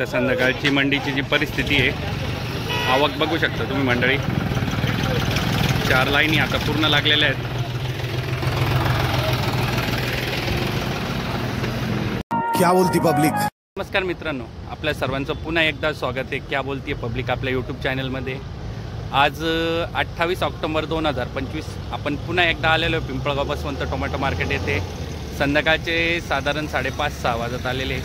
संध्याकाळची मंडीची जी परिस्थिती आहे, आवक बघू शकता तुम्ही मंडळी। 4 लाईनी आता पूर्ण लागलेल्या आहेत। क्या बोलती पब्लिक। नमस्कार मित्रांनो, आपल्या सर्वांचं पुन्हा एकदा स्वागत आहे क्या बोलती पब्लिक आपल्या यूट्यूब चॅनलमध्ये। आज 28 ऑक्टोबर 2025 आपण पुन्हा एकदा आलेलो पिंपळगाव बसवंत टोमॅटो मार्केट येथे। संध्याकाळचे साधारण 5:30-6 वाजत आलेले।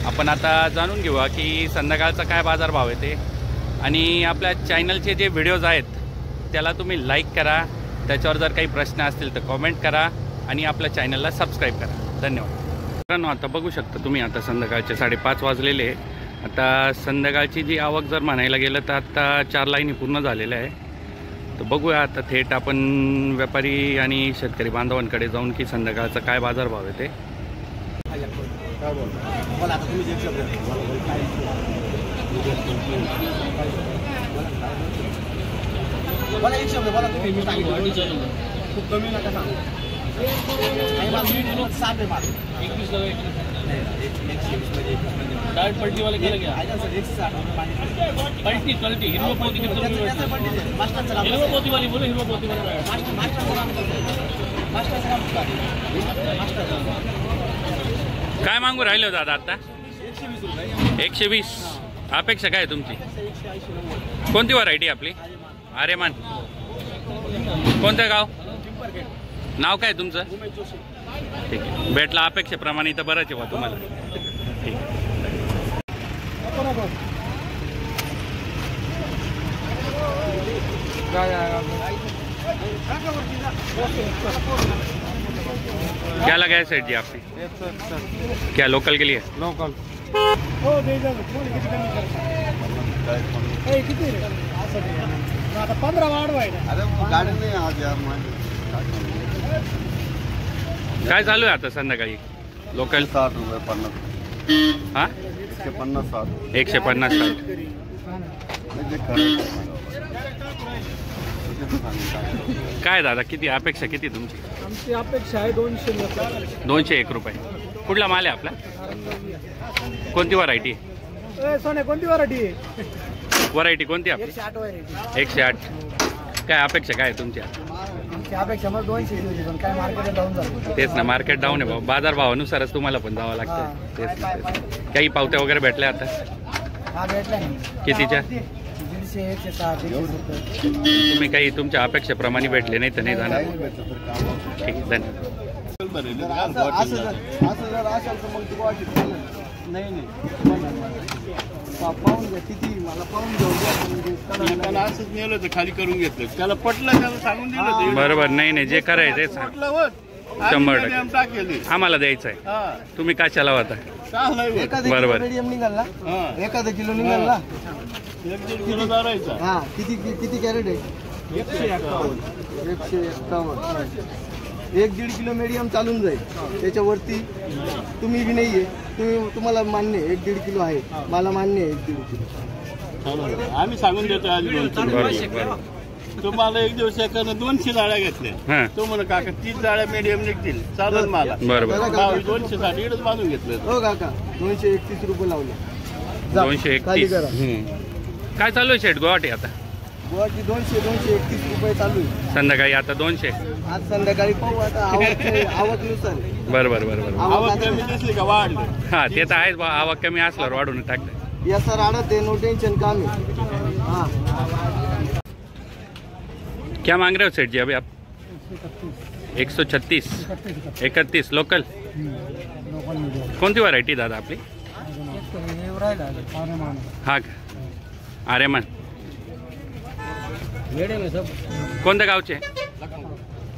आपण आता जाणून घेऊया की संध्याकाळचा काय बाजारभाव आहे ते, आणि आपल्या चॅनलचे जे व्हिडिओज आहेत त्याला तुम्ही लाईक करा, त्याच्यावर जर काही प्रश्न असतील तर कमेंट करा आणि आपल्या चॅनलला सबस्क्राईब करा। धन्यवाद मित्रांनो। आता बघू शकता तुम्ही, आता संध्याकाळचे 5:30 वाजलेले। आता संध्याकाळची जी आवक जर म्हणायला गेलं तर आता 4 लाईनी पूर्ण झालेल्या आहे। तर बघूया आता थेट आपण व्यापारी आणि शेतकरी बांधवांकडे जाऊन की संध्याकाळचा काय बाजारभाव आहे ते। खूप कमी नका सांगू। डायरेक्ट पलटी वाले केलं क्या? पलटी पलटी हिरवा पोती हिरवा पोती वाली बोलो, हिरवा पोती वाली काय मागू राहिले हो दादा आता? 120। अपेक्षा काय तुमची? कोणती व्हरायटी आपली? आर्यमान। कोणतं गाव? नाव काय तुमचं? ठीक आहे, भेटला अपेक्षेप्रमाणे तर बरंच आहे बा तुम्हाला। ठीक आहे, क्या लगा है सेठ जी आपने? क्या लोकल के लिए? लोकल। आता 15 वाढवाय। अरे गाडी नाही आज यार काय चालू आहे आता संध्याकाळी? लोकल 60 रुपये 50। हां 150 60 150 60। काय दादा किती अपेक्षा किती तुमची? आमची अपेक्षा आहे 201 रुपये। कुठला माल आहे आपला? कोणती व्हरायटी? सोने कोणती व्हरायटी? व्हरायटी कोणती आपली? 108। काय अपेक्षा काय तुमच्या? अपेक्षा मग 200 होती, पण काय मार्केट डाऊन झालं। तेच ना, मार्केट डाऊन आहे भाऊ। बाजार भावानुसारच तुम्हाला पण जावं लागतं। तेच काही पावत्या वगैरे भेटल्या आता? हा भेटला। कितीच्या? 150 160 तुम्ही काही तुमच्या अपेक्षेप्रमाणे भेटले नाही तर नाही जाणार। ठीक आहे, धन्यवाद। नाही पाहून घ्या किती मला पाहून घेऊन द्या। असंच नेलं तर खाली करून घेतलं, त्याला पटलं त्याला सांगून दिलं बरोबर। नाही जे करायचं ते 100% आम्हाला द्यायचं आहे। तुम्ही काय चलाव आता? बरोबर। मीडियम निघाल ना, 1 किलो निघाल ना, 1.5 किलो धरायचा। हा किती किती कॅरेट आहे? 151। 1.5 किलो मीडियम चालून जाईल, त्याच्यावरती तुम्ही बी नाहीये, तुम्हाला मान्य आहे 1.5 किलो आहे, मला मान्य आहे 1.5 किलो। आम्ही सांगून देतो आज तुम्हाला। एक दिवस एकानं 200 जाळ्या घेतल्या, तो म्हणा काका 30 जाळ्या मीडियम निघतील चालत मला। बरोबर 200 साठी इकडंच बांधून घेतलं। हो काका 231 रुपये लावले। 231। काय चालू आहे शेट गुवाहाटी आता? गुवाहाटी 231 रुपये चालू आहे संध्याकाळी। आता 200 आज संध्याकाळी पाहू आता आवकनुसार। बरोबर। आवक कमी दिसली का वाढली? हा ते तर आहेच, आवक कमी असल्यावर वाढून टाकलं। या सर आडत आहे, नो टेंशन काम है। हाँ क्या मांग रहे हो सेठ जी अभी आप? 136 31 लोकल। कोणती व्हरायटी दादा आपली? हा का आर्यमान। कोणत्या गावचे?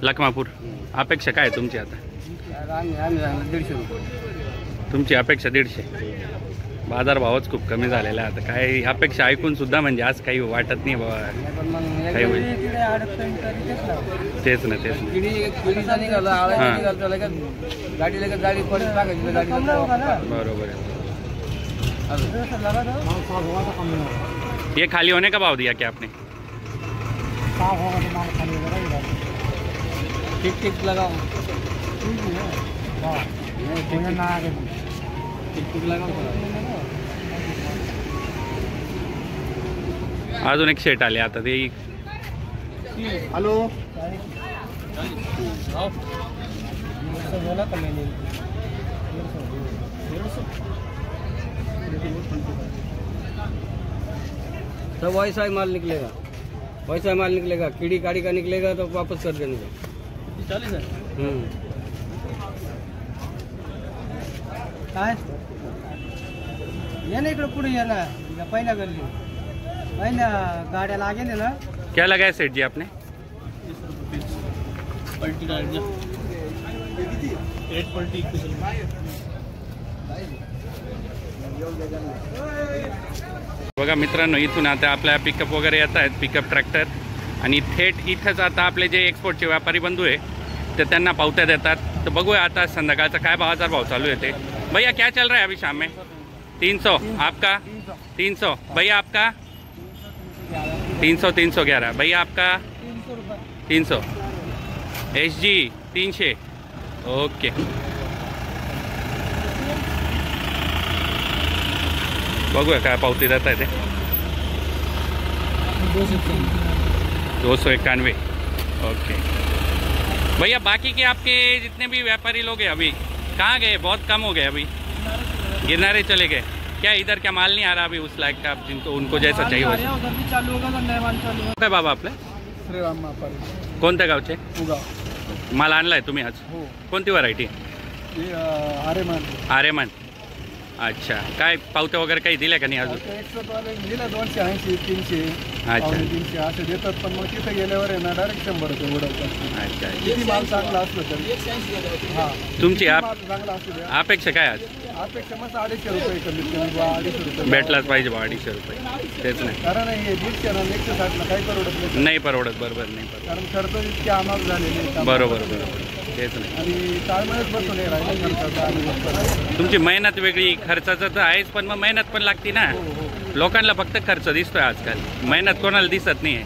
लखमापूर। अपेक्षा काय तुमची आता? 150 रुपये। तुमची अपेक्षा 150। बाजार भावच खूप कमी झालेला आहे आता। काय अपेक्षा ऐकून सुद्धा म्हणजे आज काही वाटत नाही बाबा काही होईल। तेच ना बरोबर है। ये खाली होने का भाव दिया क्या आपने? ठीक ठीक लगाओ। ठीक ठीक लगाओ। अजून एक शेट आले आता ते. हॅलो सब वैसा ही माल निकलेगा, वैसा ही माल निकलेगा. कीड़ी काड़ी का निकलेगा तो वापस कर देने का. 40 है. काय ये ना इकडे पुढे ये ना पहिल्या गल्ली पहिल्या गाड्या लागेल ना. क्या लगाया सेठ जी आपने? पलटी गाड़ी 8 पलटी. बघा मित्रांनो, इथून आता आपल्या पिकअप वगैरे येत आहेत, पिकअप ट्रॅक्टर, आणि थेट इथंच आता आपले जे एक्सपोर्टचे व्यापारी बंधू आहे ते त्यांना पावत्या देतात. तर बघूया आता संध्याकाळचा काय बाजार भाव चालू आहे ते. भैया क्या चल रहा है अभी शाम में? 300 आपका, 300 भैया आपका, 300 311 भैया आपका, 300 SG 300. ओके बघूया काय पावती देत आहे ते. 291. ओके भैया, बाकी के आपके जितने भी व्यापारी लोग हैं अभी कहाँ गए? बहुत कम हो गए अभी, गिरनारे चले गए क्या? इधर क्या माल नहीं आ रहा अभी उस लायक का, जिनको उनको जैसा चाहिए वैसा? चालू होगा नया माल चालू काय बाबा आपले श्रीराम व्यापारी कोणत्या गावचे? उगाव. माल आणलाय तुम्ही आज? हो कोणती व्हरायटी? आरेमान आरेमान. अच्छा, काय पावत्या वगैरे काही दिल्या का नाही अजून? दिला 280 300 अच्छा 300 असे देतात. पण मग तिथे गेल्यावर आहे ना डायरेक्ट 100 रुपये उडवतात. अच्छा. किती माल चांगला असलं तरी हा तुमची माल चांगला असू द्या. अपेक्षा काय आज? अपेक्षा मग 250 रुपये कमीत कमी 250 रुपये भेटलाच पाहिजे बा 250 रुपये. तेच नाही, कारण हे 150 ना 160 ला काही परवडत नाही. नाही परवडत. बरोबर नाही परवडत. कारण खर्च इतके आमाग झालेले आहेत. बरोबर बरोबर तेच नाही. आणि ताळमेळच बसून हे राहिले खर्चाचा आणि उत्पन्नाचा. तुमची मेहनत वेगळी, खर्चाचं तर आहेच, पण मग मेहनत पण लागते ना. लोकांना फक्त खर्च दिसतोय आजकाल, मेहनत कोणाला दिसत नाही आहे.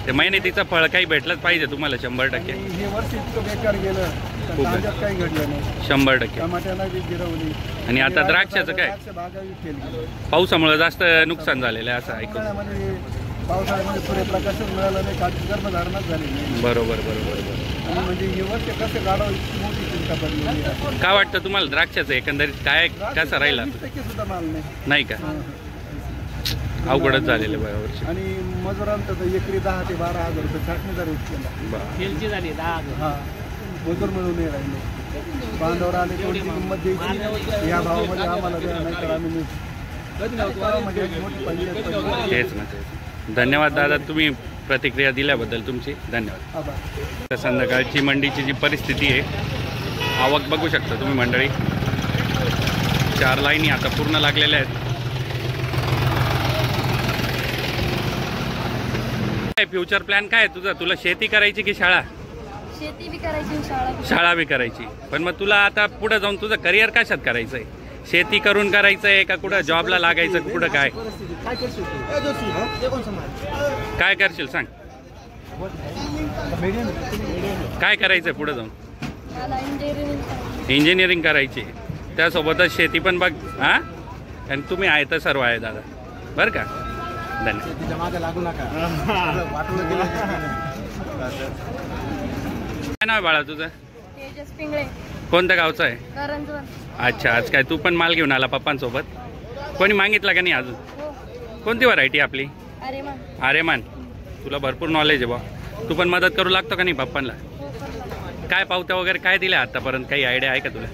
ते मेहनतीचं फळ काही भेटलंच पाहिजे तुम्हाला 100%. आणि हे वर्ष इतकं बेकार गेलं तर खूप तांब्यात काही घडलं नाही. 100%. टमाट्याला बी गिरवली आणि आता द्राक्षाचं काय? द्राक्ष बागाही केली. पावसामुळे जास्त नुकसान झालेलं आहे असं ऐकून. उन्हाळ्यामध्ये पावसाळ्यामध्ये सूर्यप्रकाशच मिळाला नाही, काठी गर्भधारणच झाली नाही. बरोबर बरोबर बरोबर. आणि म्हणजे हे वर्ष कसं काढावं इतकी मोठी चिंता पडलेली आहे. काय वाटतं तुम्हाला द्राक्षाचं एकंदरीत काय कसं राहिलं? 20% सुद्धा माल नाही. नाही का? अवघडच झालेलं बरोबर. आणि मजुरांचं तर एकरी 10 ते 12 हजार रुपये छाटणीचा रेट केला. तेलची झाली 10,000. हा मजूर मिळून नाही राहिले. बांधावर आले तेवढी किंमत द्यायची, या भावामध्ये आम्हाला द्या, नाही तर आम्ही म्हणजे मोठी पंचायत पडली. तेच ना तेच. धन्यवाद दादा, तुम्ही प्रतिक्रिया दिल्याबद्दल तुमची धन्यवाद. आभार. तर संध्याकाळची मंडीची जी परिस्थिती आहे, आवक बघू शकता तुम्ही मंडळी. 4 लाईनी आता पूर्ण लागलेल्या आहेत. काय फ्युचर प्लॅन काय आहे तुझा? तुला शेती करायची की शाळा? शेती बी करायची, शाळा बी करायची. पण मग तुला आता पुढे जाऊन तुझं करिअर कशात करायचं आहे? शेती करून करायचं आहे का कुठं जॉबला लागायचं? कुठं काय काय करशील सांग? काय करायचं पुढे जाऊन? मला इंजिनिअरिंग इंजिनिअरिंग करायची, त्यासोबतच शेती पण बघ. हां, आणि तुम्ही आहे तर सर्व आहे दादा, बरं का? धन्यवाद. मागे लागू नका. काय नाव आहे बाळा तुझं? तेजस पिंगळे, कोणत्या गावचं आहे? करंजवन. अच्छा, आज काय तू पण माल घेऊन आला पप्पांसोबत? कोणी मागितला का नाही अजून? हो. कोणती व्हरायटी आपली? अरे मग आरेमान. तुला भरपूर नॉलेज आहे बा. तू पण मदत करू लागतो का नाही पप्पांना? हो करला. काय पावत्या वगैरे काय दिल्या आतापर्यंत? काही आयडिया आहे का तुला?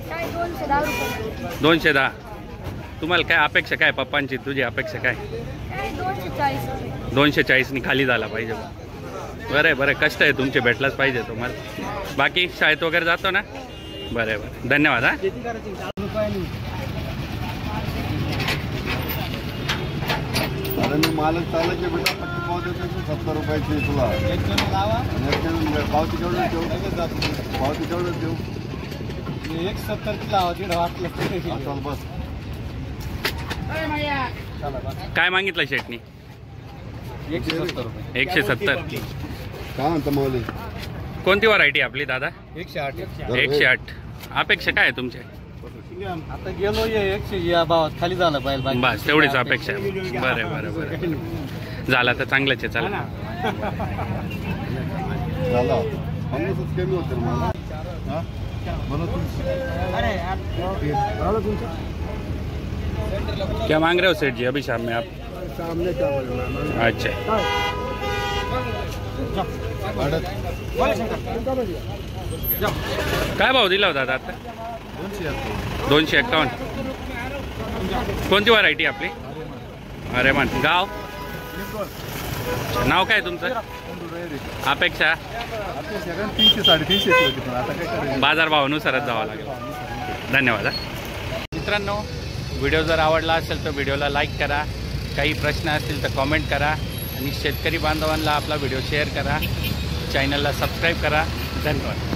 काय 210 रुपये. 210. तुम्हाला काय अपेक्षा काय पप्पांची? तुझी अपेक्षा काय? काय 240 रुपये. 240नी खाली झाला पाहिजे. बरं आहे बरं, कष्ट आहे तुमचे, भेटलाच पाहिजे तुम्हाला. बाकी शाळेत वगैरे जातो ना? बरं आहे बरं, धन्यवाद. हां मी मालक चालायचे बेटा, फक्त पावती देतो 70 रुपयाची तुला. पावती केवढं देऊ? पावती केवढं देऊ? 170 किलो वाटलं. चल बस. काय मागितलं शेटनी? 170 रुपये. 170. काय म्हणता माऊली? कोणती व्हरायटी आपली दादा? 108. 108. अपेक्षा काय आहे तुमच्या? आता गेलो 100 या भावात खाली झाला पाहिजे. बस तेवढीच अपेक्षा आहे. बरं बरं बरं. झाला तर चांगलंच आहे. चला झाला 50च कमी होतं मला. हा म्हणून क्या मांग रहे हो सेठ जी अभी शाम में आप? सामने क्या बोलना अच्छा काय भाव दिला होता आता? 251. कोणती व्हरायटी आपली? अरे मान. गाव नाव काय तुमचं? अपेक्षा 300 350 होती पण आता काय करायचं. बाजारभावानुसारच जावं लागेल. धन्यवाद. मित्रांनो, व्हिडिओ जर आवडला असेल तर व्हिडिओला लाईक करा. काही प्रश्न असतील तर कॉमेंट करा आणि शेतकरी बांधवांना आपला व्हिडिओ शेअर करा. चॅनलला सबस्क्राईब करा. धन्यवाद.